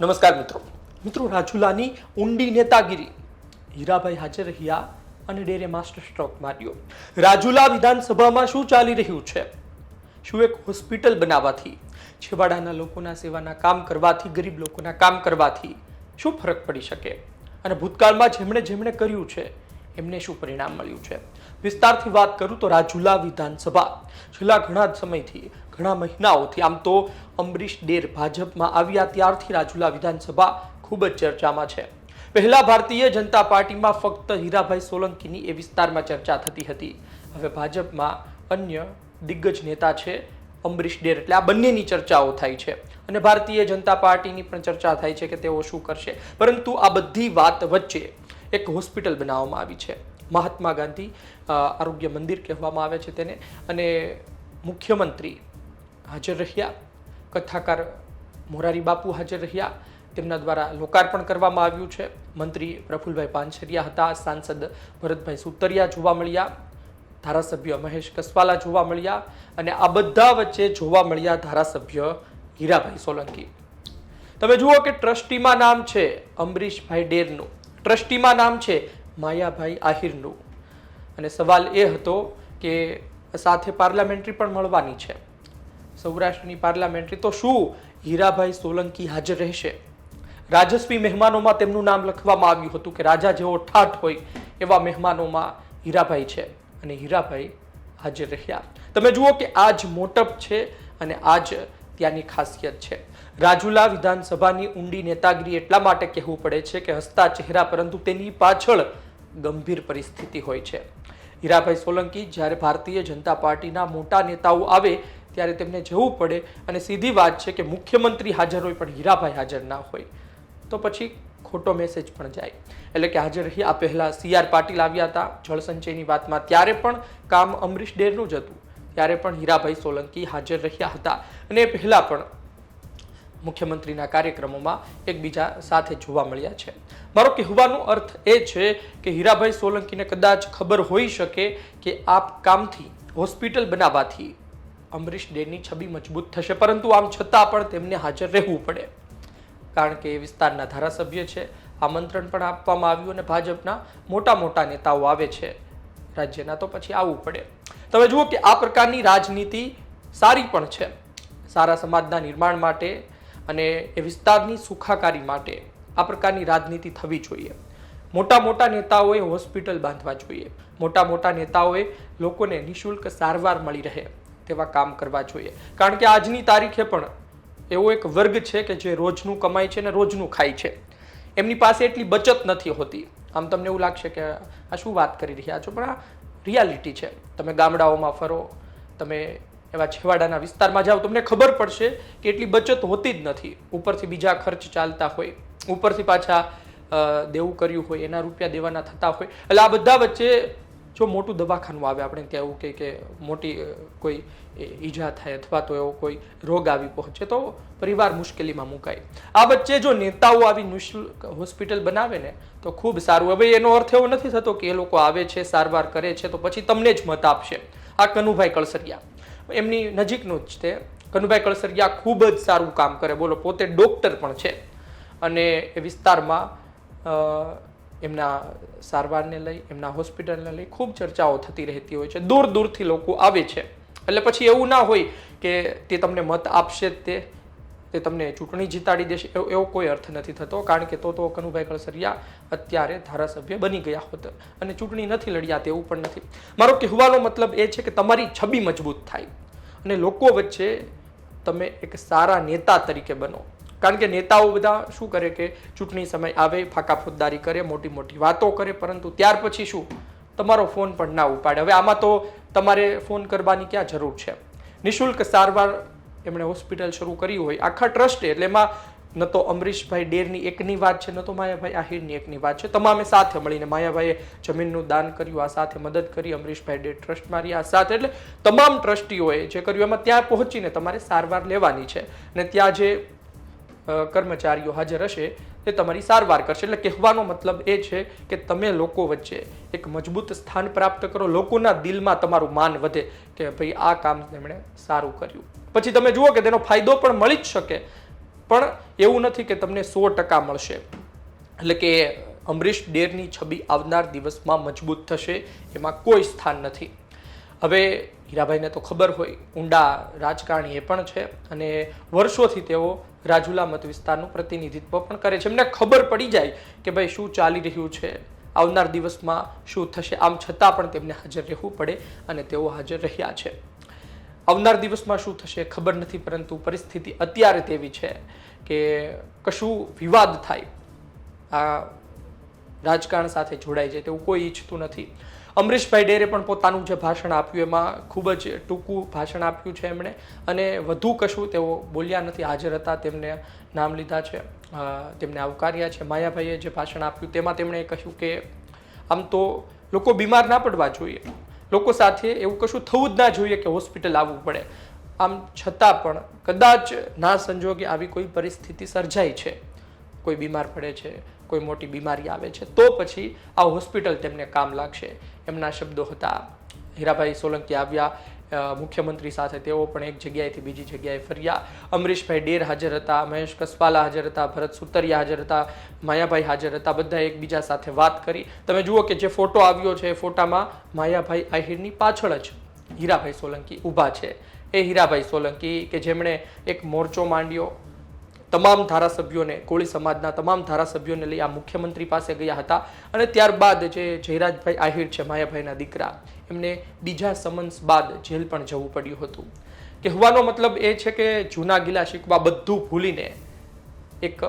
નમસ્કાર મિત્રો રાજુલાની ઊંડી નેતાગીરી, હીરાભાઈ હાજર રહ્યા અને ડેરે માસ્ટર સ્ટ્રોક માર્યો। રાજુલા વિધાનસભામાં શું ચાલી રહ્યું છે? શું એક હોસ્પિટલ બનાવવાથી, છેવાડાના લોકોના સેવાના કામ કરવાથી, ગરીબ લોકોના કામ કરવાથી શું ફરક પડી શકે? અને ભૂતકાળમાં જેમણે કર્યું છે એમને શું પરિણામ મળ્યું છે? વિસ્તારથી વાત કરું તો રાજુલા વિધાનસભા છેલ્લા ઘણા સમયથી, ઘણા મહિનાઓથી, આમ તો અમરીશ ડેર ભાજપમાં આવ્યા ત્યારથી રાજુલા વિધાનસભા ખૂબ જ ચર્ચામાં છે। પહેલા ભારતીય જનતા પાર્ટીમાં ફક્ત હીરાભાઈ સોલંકીની એ વિસ્તારમાં ચર્ચા થતી હતી। હવે ભાજપમાં અન્ય દિગ્ગજ નેતા છે અમરીશ ડેર, એટલે આ બંનેની ચર્ચાઓ થાય છે અને ભારતીય જનતા પાર્ટીની પણ ચર્ચા થાય છે કે તેઓ શું કરશે। પરંતુ આ બધી વાત વચ્ચે એક હોસ્પિટલ બનાવવામાં આવી છે, મહાત્મા ગાંધી આરોગ્ય મંદિર કહેવામાં આવે છે તેને, અને મુખ્યમંત્રી હાજર રહ્યા, કથાકાર મોરારી બાપુ હાજર રહ્યા, તેમના દ્વારા લોકાર્પણ કરવામાં આવ્યું છે। મંત્રી પ્રફુલભાઈ પાનસરિયા હતા, સાંસદ ભરતભાઈ સુતરિયા જોવા મળ્યા, ધારાસભ્ય મહેશ કસવાલા જોવા મળ્યા અને આ બધા વચ્ચે જોવા મળ્યા ધારાસભ્ય હીરાભાઈ સોલંકી। તમે જુઓ કે ટ્રસ્ટીમાં નામ છે અમરીશભાઈ ડેરનું, ટ્રસ્ટીમાં નામ છે માયાભાઈ આહિરનું, અને સવાલ એ હતો કે સાથે પાર્લામેન્ટરી પણ મળવાની છે, સૌરાષ્ટ્રની પાર્લામેન્ટરી, તો શું હીરાભાઈ સોલંકી હાજર રહેશે? રાજસ્વી મહેમાનોમાં તેમનું નામ લખવામાં આવ્યું હતું કે રાજા જેવો ઠાઠ હોય એવા મહેમાનોમાં હીરાભાઈ છે, અને હીરાભાઈ હાજર રહ્યા। તમે જુઓ કે આ જ મોટપ છે અને આ જ ત્યાંની ખાસિયત છે। રાજુલા વિધાનસભાની ઊંડી નેતાગીરી એટલા માટે કહેવું પડે છે કે હસતા ચહેરા, પરંતુ તેની પાછળ ગંભીર પરિસ્થિતિ હોય છે। હીરાભાઈ સોલંકી જ્યારે ભારતીય જનતા પાર્ટીના મોટા નેતાઓ આવે ત્યારે તેમને જવું પડે, અને સીધી વાત છે કે મુખ્યમંત્રી હાજર હોય પણ હીરાભાઈ હાજર ના હોય તો પછી ખોટો મેસેજ પણ જાય। એટલે કે હાજર રહ્યા, આ પહેલા CR પાટીલ આવ્યા હતા જળસંચયની વાતમાં, ત્યારે પણ કામ અમરીશ ડેરનું જ હતું, ત્યારે પણ હીરાભાઈ સોલંકી હાજર રહ્યા હતા, અને એ પહેલા પણ મુખ્યમંત્રીના કાર્યક્રમોમાં એકબીજા સાથે જોવા મળ્યા છે। મારો કહેવાનો અર્થ એ છે કે હીરાભાઈ સોલંકીને કદાચ ખબર હોઈ શકે કે આ કામથી, હોસ્પિટલ બનાવવાથી અમરીશ ડેરની છબી મજબૂત થશે, પરંતુ આમ છતાં પણ તેમને હાજર રહેવું પડે, કારણ કે એ વિસ્તારના ધારાસભ્ય છે, આમંત્રણ પણ આપવામાં આવ્યું અને ભાજપના મોટા નેતાઓ આવે છે રાજ્યના, તો પછી આવવું પડે। તમે જુઓ કે આ પ્રકારની રાજનીતિ સારી પણ છે, સારા સમાજના નિર્માણ માટે અને એ વિસ્તારની સુખાકારી માટે આ પ્રકારની રાજનીતિ થવી જોઈએ। મોટા નેતાઓએ હોસ્પિટલ બાંધવા જોઈએ, મોટા નેતાઓએ લોકોને નિઃશુલ્ક સારવાર મળી રહે તેવા કામ કરવા જોઈએ, કારણ કે આજની તારીખે પણ એવો એક વર્ગ છે કે જે રોજનું કમાય છે અને રોજનું ખાય છે, એમની પાસે એટલી બચત નથી હોતી। આમ તમને એવું લાગશે કે આ શું વાત કરી રહ્યા છો, પણ આ રિયાલિટી છે। તમે ગામડાઓમાં ફરો, તમે એવા છેવાડાના વિસ્તારમાં જાઓ, તમને ખબર પડશે કે એટલી બચત હોતી જ નથી, ઉપરથી બીજા ખર્ચ ચાલતા હોય, ઉપરથી પાછા દેવું કર્યું હોય એના રૂપિયા દેવાના થતા હોય, એટલે આ બધા વચ્ચે જો મોટું દવાખાનું આવે, આપણે ત્યાં એવું કહે કે મોટી કોઈ ઈજા થાય અથવા તો એવો કોઈ રોગ આવી પહોંચે તો પરિવાર મુશ્કેલીમાં મુકાય। આ વચ્ચે જો નેતાઓ આવી નિઃશુલ્ક હોસ્પિટલ બનાવે ને તો ખૂબ સારું। હવે એનો અર્થ એવો નથી થતો કે એ લોકો આવે છે, સારવાર કરે છે તો પછી તમને જ મત આપશે। આ કનુભાઈ કળસરિયા એમની નજીકનું જ તે કનુભાઈ કળસરિયા ખૂબ જ સારું કામ કરે, બોલો, પોતે ડોક્ટર પણ છે, અને એ વિસ્તારમાં એમના સારવારને લઈ, એમના હોસ્પિટલને લઈ ખૂબ ચર્ચાઓ થતી રહેતી હોય છે, દૂરથી લોકો આવે છે। એટલે પછી એવું ના હોય કે તે તમને મત આપશે જ તે તમને ચૂંટણી જીતાડી દેશે, એવો કોઈ અર્થ નથી થતો, કારણ કે તો કનુભાઈ કળસરિયા અત્યારે ધારાસભ્ય બની ગયા હોત અને ચૂંટણી નથી લડ્યા તેવું પણ નથી। મારો કહેવાનો મતલબ એ છે કે તમારી છબી મજબૂત થાય અને લોકો વચ્ચે તમે એક સારા નેતા તરીકે બનો, કારણ કે નેતાઓ બધા શું કરે કે ચૂંટણી સમય આવે, ફાંકા ફોજદારી કરે, મોટી વાતો કરે, પરંતુ ત્યાર પછી શું, તમારો ફોન પણ ના ઉપાડે। હવે આમાં તો તમારે ફોન કરવાની ક્યાં જરૂર છે? નિઃશુલ્ક સારવાર એમણે હોસ્પિટલ શરૂ કરી હોય, આખા ટ્રસ્ટે, એટલે એમાં ન તો અમરીશભાઈ ડેરની એકની વાત છે, ન તો માયાભાઈ આહિરની એકની વાત છે, તમામે સાથે મળીને, માયાભાઈએ જમીનનું દાન કર્યું, આ સાથે મદદ કરી, અમરીશભાઈ ડેર ટ્રસ્ટમાં રહ્યા સાથે, એટલે તમામ ટ્રસ્ટીઓએ જે કર્યું એમાં ત્યાં પહોંચીને તમારે સારવાર લેવાની છે, અને ત્યાં જે કર્મચારીઓ હાજર હશે તે તમારી સારવાર કરશે। એટલે કહેવાનો મતલબ એ છે કે તમે લોકો વચ્ચે એક મજબૂત સ્થાન પ્રાપ્ત કરો, લોકોના દિલમાં તમારું માન વધે કે ભાઈ આ કામ તેમણે સારું કર્યું। પછી તમે જુઓ કે તેનો ફાયદો પણ મળી જ શકે, પણ એવું નથી કે તમને 100% મળશે. એટલે કે અમરીશ ડેરની છબી આવનાર દિવસમાં મજબૂત થશે, એમાં કોઈ સ્થાન નથી. હવે હીરાભાઈને તો ખબર હોય, ઊંડા રાજકારણી એ પણ છે અને વર્ષોથી તેઓ રાજુલા મત વિસ્તારનું પ્રતિનિધિત્વ પણ કરે છે. એમને ખબર પડી જાય કે ભાઈ શું ચાલી રહ્યું છે, આવનાર દિવસમાં શું થશે. આમ છતાં પણ તેમને હાજર રહેવું પડે અને તેઓ હાજર રહ્યા છે. આવનાર દિવસમાં શું થશે ખબર નથી, પરંતુ પરિસ્થિતિ અત્યારે તેવી છે કે કશું વિવાદ થાય, આ રાજકારણ સાથે જોડાઈ જાય તેવું કોઈ ઈચ્છતું નથી. અમરીશભાઈ ડેરે પણ પોતાનું જે ભાષણ આપ્યું એમાં ખૂબ જ ટૂંકું ભાષણ આપ્યું છે એમણે, અને વધુ કશું તેઓ બોલ્યા નથી. હાજર હતા, તેમને નામ લીધા છે, તેમને આવકાર્યા છે. માયાભાઈએ જે ભાષણ આપ્યું તેમાં તેમણે કહ્યું કે આમ તો લોકો બીમાર ના પડવા જોઈએ, લોકો સાથે એવું કશું થવું જ ના જોઈએ કે હોસ્પિટલ આવવું પડે. આમ છતાં પણ કદાચ ના સંજોગે આવી કોઈ પરિસ્થિતિ સર્જાય છે, કોઈ બીમાર પડે છે, કોઈ મોટી બીમારી આવે છે, તો પછી આ હોસ્પિટલ તેમને કામ લાગશે. એમના શબ્દો હતા. હીરાભાઈ સોલંકી આવ્યા મુખ્યમંત્રી સાથે, તેઓ પણ એક જગ્યાએથી બીજી જગ્યાએ ફર્યા. અમરીશભાઈ ડેર હાજર હતા, મહેશ કસવાલા હાજર હતા, ભરત સુતરિયા હાજર હતા, માયાભાઈ હાજર હતા. બધા એકબીજા સાથે વાત કરી. તમે જુઓ કે જે ફોટો આવ્યો છે એ ફોટામાં માયાભાઈ આહિરની પાછળ જ હીરાભાઈ સોલંકી ઊભા છે. એ હીરાભાઈ સોલંકી કે જેમણે એક મોરચો માંડ્યો, તમામ ધારાસભ્યોને, કોળી સમાજના તમામ ધારાસભ્યોને લઈ આ મુખ્યમંત્રી પાસે ગયા હતા. અને ત્યારબાદ જે જયરાજભાઈ આહિર છે, માયાભાઈના દીકરા, એમને બીજા સમન્સ બાદ જેલ પણ જવું પડ્યું હતું. કહેવાનો મતલબ એ છે કે જૂના ગિલા શિકવા બધું ભૂલીને એક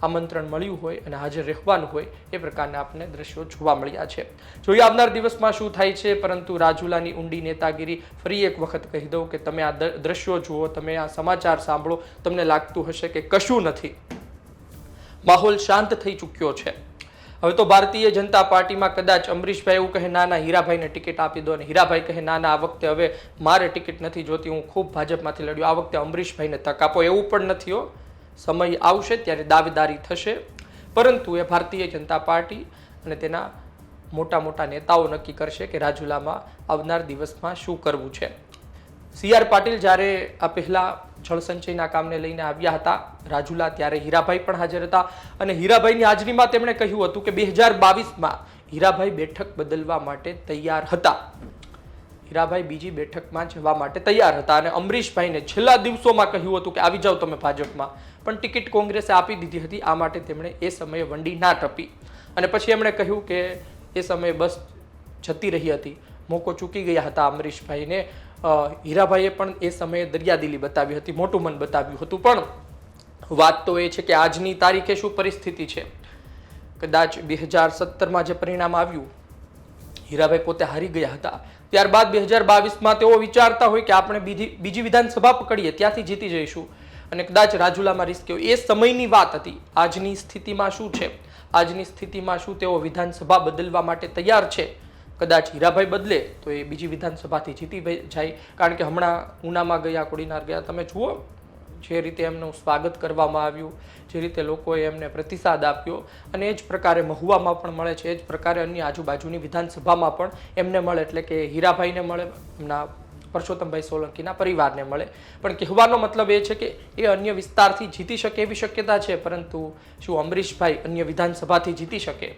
આમંત્રણ મળ્યું હોય અને હાજર રહેવાનું હોય એ પ્રકારના આપણને દ્રશ્યો જોવા મળ્યા છે. જોઈએ આવનાર દિવસમાં શું થાય છે. પરંતુ રાજુલાની ઊંડી નેતાગીરી, ફરી એક વખત કહી દઉં કે તમે આ દ્રશ્યો જુઓ, તમે આ સમાચાર સાંભળો, તમને લાગતું હશે કે કશું નથી. માહોલ શાંત થઈ ચૂક્યો છે. હવે તો ભારતીય જનતા પાર્ટીમાં કદાચ અમરીશભાઈ એવું કહે ના ના હીરાભાઈને ટિકિટ આપી દો, અને હીરાભાઈ કહે ના ના આ વખતે હવે મારે ટિકિટ નથી જોતી, હું ખૂબ ભાજપમાંથી લડ્યો, આ વખતે અમરીશભાઈને તક આપો. એવું પણ નથી હો. સમય આવશે ત્યારે દાવેદારી થશે, પરંતુ એ ભારતીય જનતા પાર્ટી અને તેના મોટા મોટા નેતાઓ નક્કી કરશે કે રાજુલામાં આવનાર દિવસમાં શું કરવું છે. CR પાટીલ જ્યારે આ પહેલા જળસંચયના કામને લઈને આવ્યા હતા રાજુલા, ત્યારે હીરાભાઈ પણ હાજર હતા. અને હીરાભાઈની હાજરીમાં તેમણે કહ્યું હતું કે 2022માં હીરાભાઈ બેઠક બદલવા માટે તૈયાર હતા. હીરાભાઈ બીજી બેઠકમાં જવા માટે તૈયાર હતા. અને અમરીશભાઈને છેલ્લા દિવસોમાં કહ્યું હતું કે આવી જાઓ તમે ભાજપમાં, પણ ટિકિટ કોંગ્રેસે આપી દીધી હતી. આ માટે તેમણે એ સમયે વંડી ના ટપી. અને પછી એમણે કહ્યું કે એ સમયે બસ જતી રહી હતી, મોકો ચૂકી ગયા હતા અમરીશભાઈને. હીરાભાઈએ પણ એ સમયે દરિયાદિલી બતાવી હતી, મોટું મન બતાવ્યું હતું. પણ વાત તો એ છે કે આજની તારીખે શું પરિસ્થિતિ છે. કદાચ 2017માં જે પરિણામ આવ્યું, હીરાભાઈ પોતે હારી ગયા હતા. ત્યારબાદ 2022માં તેઓ વિચારતા હોય કે આપણે બીજી વિધાનસભા પકડીએ, ત્યાંથી જીતી જઈશું, અને કદાચ રાજુલામાં રિસ્ક. એ સમયની વાત હતી. આજની સ્થિતિમાં શું છે, આજની સ્થિતિમાં શું તેઓ વિધાનસભા બદલવા માટે તૈયાર છે. કદાચ હીરાભાઈ બદલે તો એ બીજી વિધાનસભાથી જીતી જાય. કારણ કે હમણાં ઉનામાં ગયા, કોડીનાર ગયા, તમે જુઓ જે રીતે એમનું સ્વાગત કરવામાં આવ્યું, જે રીતે લોકોએ એમને પ્રતિસાદ આપ્યો, અને એ જ પ્રકારે મહુવામાં પણ મળે છે, એ જ પ્રકારે અન્ય આજુબાજુની વિધાનસભામાં પણ એમને મળે. એટલે કે હીરાભાઈને મળે, એમના પરસોત્તમભાઈ સોલંકીના પરિવારને મળે. પણ કહેવાનો મતલબ એ છે કે એ અન્ય વિસ્તારથી જીતી શકે એવી શક્યતા છે, પરંતુ શું અમરીશભાઈ અન્ય વિધાનસભાથી જીતી શકે,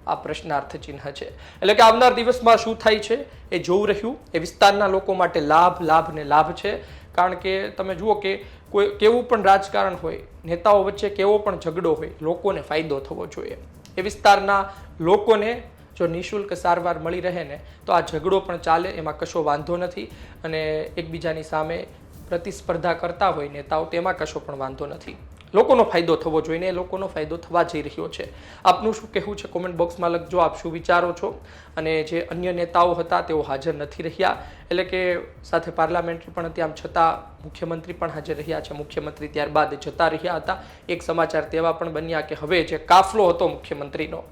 આ પ્રશ્નાર્થ ચિહ્ન છે. એટલે કે આવનાર દિવસમાં શું થાય છે એ જોવું રહ્યું. એ વિસ્તારના લોકો માટે લાભ ને લાભ છે. કારણ કે તમે જુઓ કે કોઈ કેવું પણ રાજકારણ હોય, નેતાઓ વચ્ચે કેવો પણ ઝઘડો હોય, લોકોને ફાયદો થવો જોઈએ. એ વિસ્તારના લોકોને જો નિઃશુલ્ક સારવાર મળી રહે ને તો આ ઝઘડો પણ ચાલે, એમાં કશો વાંધો નથી. અને એકબીજાની સામે પ્રતિસ્પર્ધા કરતા હોય નેતાઓ, તેમાં કશો પણ વાંધો નથી. લોકોનો ફાયદો થવો જોઈએ ને એ લોકોનો ફાયદો થવા જઈ રહ્યો છે. આપનું શું કહેવું છે કોમેન્ટ બોક્સમાં લખજો. આપ શું વિચારો છો? અને જે અન્ય નેતાઓ હતા તેઓ હાજર નથી રહ્યા, એટલે કે સાથે પાર્લામેન્ટરી પણ હતી, આમ છતાં મુખ્યમંત્રી પણ હાજર રહ્યા છે. મુખ્યમંત્રી ત્યારબાદ જતા રહ્યા હતા. એક સમાચાર તેવા પણ બન્યા કે હવે જે કાફલો હતો મુખ્યમંત્રીનો,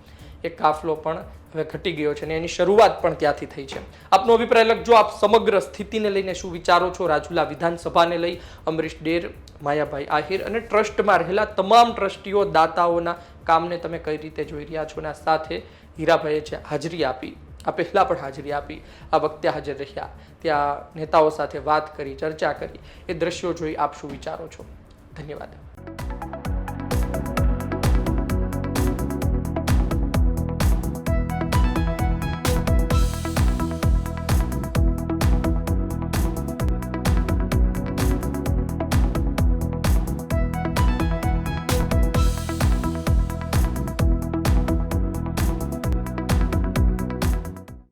એ કાફલો પણ હવે ઘટી ગયો છે અને એની શરૂઆત પણ ત્યાંથી થઈ છે. આપનો અભિપ્રાય લખજો. આપ સમગ્ર સ્થિતિને લઈને શું વિચારો છો? રાજુલા વિધાનસભાને લઈ અમરીશ ડેર, માયાભાઈ આહિર અને ટ્રસ્ટમાં રહેલા તમામ ટ્રસ્ટીઓ, દાતાઓના કામને તમે કઈ રીતે જોઈ રહ્યા છો? અને સાથે હીરાભાઈએ જે હાજરી આપી, આ પહેલાં પણ હાજરી આપી, આ વખતે હાજર રહ્યા, ત્યાં નેતાઓ સાથે વાત કરી, ચર્ચા કરી, એ દ્રશ્યો જોઈ આપ શું વિચારો છો? ધન્યવાદ.